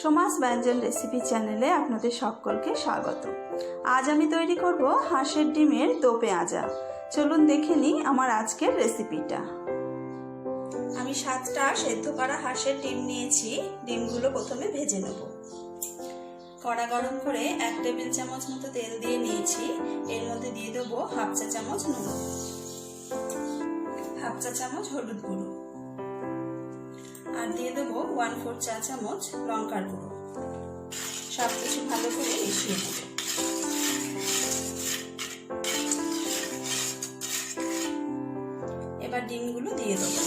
সোমাস ব্যঞ্জন রেসিপি চ্যানেলে আপনাদের সকলকে স্বাগত। আজ আমি তৈরি করব হাঁসের ডিমের দো পেঁয়াজা। চলুন দেখে নিই আমার আজকের রেসিপিটা। আমি 7টা সেদ্ধ করা হাঁসের ডিম নিয়েছি। ডিমগুলো প্রথমে ভেজে নেব। কড়া গরম করে 1 টেবিল চামচ মতো তেল দিয়ে নিয়েছি। এর মধ্যে দিয়ে দেবো হাফ চা চামচ নুন, হাফ চা চামচ হলুদ গুঁড়ো, আর দিয়ে দেবো 1/4 চা চামচ লঙ্কার গুঁড়ো। সব কিছু ভালো করে মিশিয়ে নেব। এবার ডিমগুলো দিয়ে দেবো।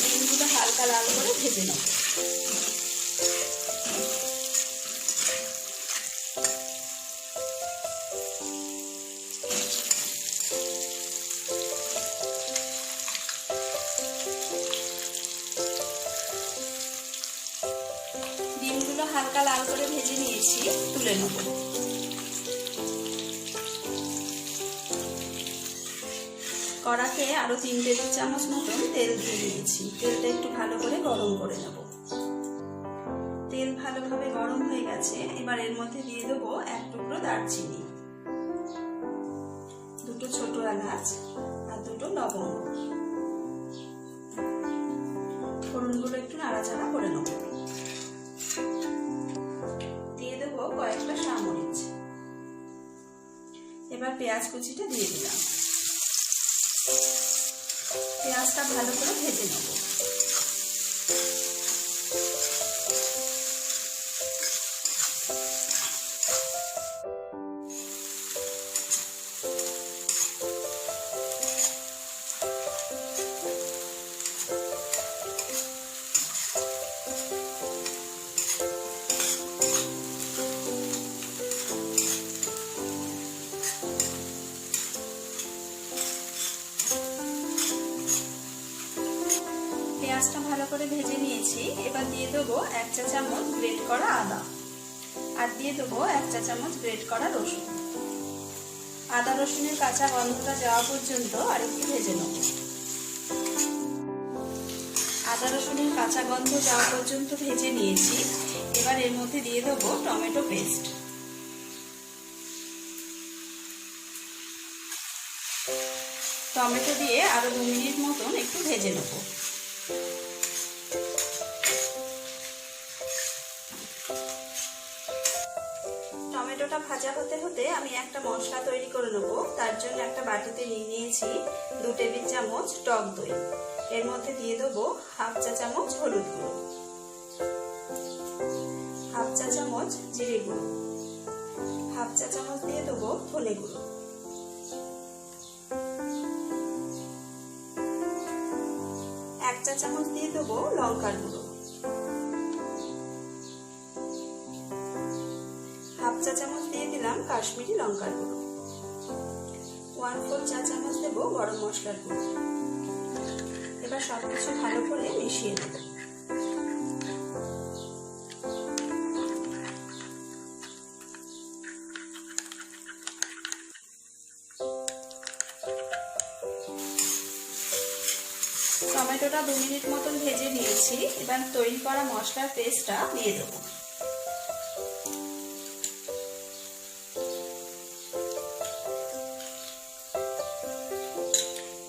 ডিমগুলো হালকা লাল করে ভেজে নেব। ডিমগুলো হালকা লাল করে ভেজে নিয়েছি, তুলে নেব। কড়াতে আরো 3 টেবিল চামচ মতন তেল দিয়ে দিয়েছি। তেলটা একটু ভালো করে গরম করে নেব। তেল ভালোভাবে গরম হয়ে গেছে। এবার এর মধ্যে দিয়ে দেবো 1 টুকরো দারচিনি, 2টো ছোট এলাচ আর 2টো লবঙ্গ। ফোড়নগুলো একটু নাড়াচাড়া করে নেব। দিয়ে দেবো কয়েকটা শামরিচ। এবার পেঁয়াজ কুচিটা দিয়ে দিলাম। পেঁয়াজটা ভালো করে ভেজে নেব। পেঁয়াজটা ভালো করে ভেজে নিয়েছি। এবার দিয়ে দেবো 1 চা চামচ গ্রেট করা আদা, আর দিয়ে দেবো 1 চা চামচ গ্রেট করা রসুন। আদা রসুনের কাঁচা গন্ধটা যাওয়া পর্যন্ত আরেকটু ভেজে নেব। আদা রসুনের কাঁচা গন্ধ যাওয়া পর্যন্ত ভেজে নিয়েছি। এবার এর মধ্যে দিয়ে দেবো টমেটো পেস্ট। টমেটো দিয়ে আরো 2 মিনিট মতন একটু ভেজে নেব। টমেটোটা ভাজা হতে হতে আমি একটা মশলা তৈরি করে নেব। তার জন্য একটা বাটিতে নিয়ে নিয়েছি 2 টেবিল চামচ টক দই। এর মধ্যে দিয়ে দেবো হাফ চা চামচ হলুদ গুঁড়ো, হাফ চা চামচ জিরে গুঁড়ো, হাফ চা চামচ দিয়ে দেবো ধনে গুঁড়ো, 1 চা চামচ দিয়ে দেবো লঙ্কার গুঁড়ো, হাফ চা চামচ দিয়ে দিলাম কাশ্মীরি লঙ্কার গুঁড়ো, 1/4 চা চামচ দেবো গরম মশলার গুঁড়ো। এবার সবকিছু ভালো করে মিশিয়ে নেব। টমেটোটা 2 মিনিট মতন ভেজে নিয়েছি। এবার তৈরি করা মশলার পেস্টটা দিয়ে দেবো।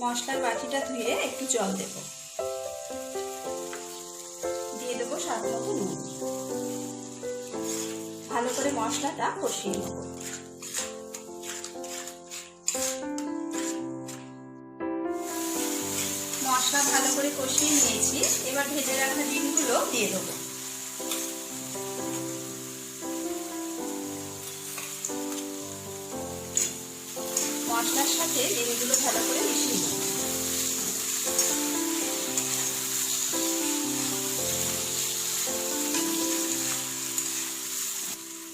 মশলার বাটিটা ধুয়ে একটু জল দেব। দিয়ে দেবো স্বাদ মতো নুন। ভালো করে মশলাটা কষিয়ে নেব। মশলা ভালো করে কষিয়ে নিয়েছি। এবার ভেজে রাখা ডিমগুলো দিয়ে দেবো। মশলার সাথে ডিমগুলো ভালো করে মিশিয়ে নেব।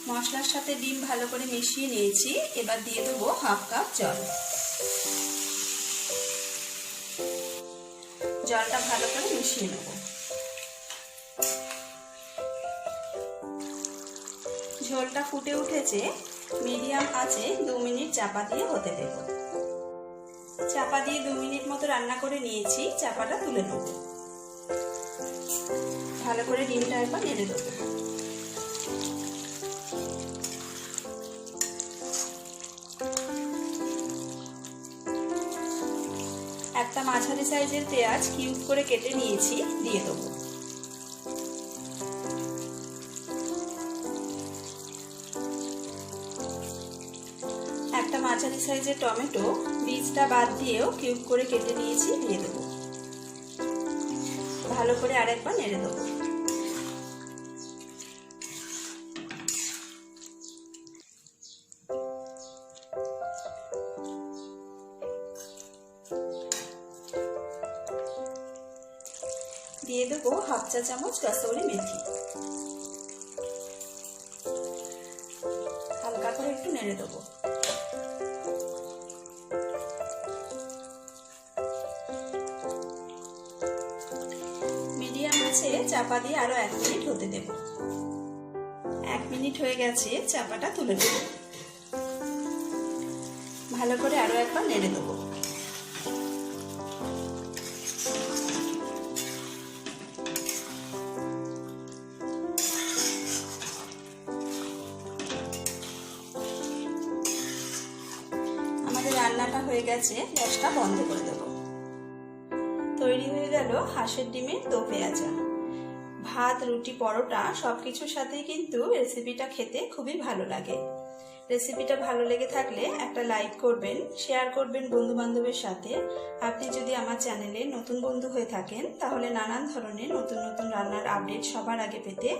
মশলার সাথে ডিম ভালো করে মিশিয়ে নিয়েছি। এবার দিয়ে দেবো হাফ কাপ জল। জলটা ভালো করে মিশিয়ে নেব। ঝোলটা ফুটে উঠেছে, মিডিয়াম আঁচে 2 মিনিট চাপা দিয়ে হতে দেব। চাপা দিয়ে 2 মিনিট মতো রান্না করে নিয়েছি। চাপাটা তুলে নেব। ভালো করে ডিমটা একবার নেড়ে দেবো। একটা মাঝারি সাইজের পেঁয়াজ কিউব করে কেটে নিয়েছি, দিয়ে দেবো। একটা মাঝারি সাইজের টমেটো বীজটা বাদ দিয়েও কিউব করে কেটে নিয়েছি, দিয়ে দেবো। ভালো করে আরেকবার নেড়ে দেবো। দিয়ে দেবো হাফ চা চামচ কাসুরি মেথি। হালকা করে একটু নেড়ে দেবো। মিডিয়াম আছে চাপা দিয়ে আরো 1 মিনিট হতে দেব। 1 মিনিট হয়ে গেছে, চাপাটা তুলে দেব। ভালো করে আরো একবার নেড়ে দেবো। আমাদের রান্নাটা হয়ে গেছে, গ্যাসটা বন্ধ করে দেব। তৈরি হয়ে গেল হাঁসের ডিমের দো পেঁয়াজা। ভাত, রুটি, পরোটা সবকিছুর সাথেই কিন্তু রেসিপিটা খেতে খুবই ভালো লাগে। রেসিপিটা ভালো লেগে থাকলে একটা লাইক করবেন, শেয়ার করবেন বন্ধু বান্ধবের সাথে। আপনি যদি আমার চ্যানেলে নতুন বন্ধু হয়ে থাকেন তাহলে নানান ধরনের নতুন নতুন রান্নার আপডেট সবার আগে পেতে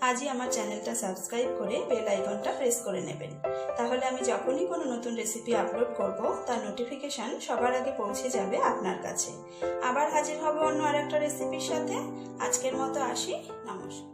আজই আমার চ্যানেলটা সাবস্ক্রাইব করে বেল আইকনটা প্রেস করে নেবেন। তাহলে আমি যখনই কোনো নতুন রেসিপি আপলোড করব তার নোটিফিকেশন সবার আগে পৌঁছে যাবে আপনার কাছে। আবার হাজির হব অন্য আরেকটা রেসিপির সাথে। আজকের মতো আসি, নমস্কার।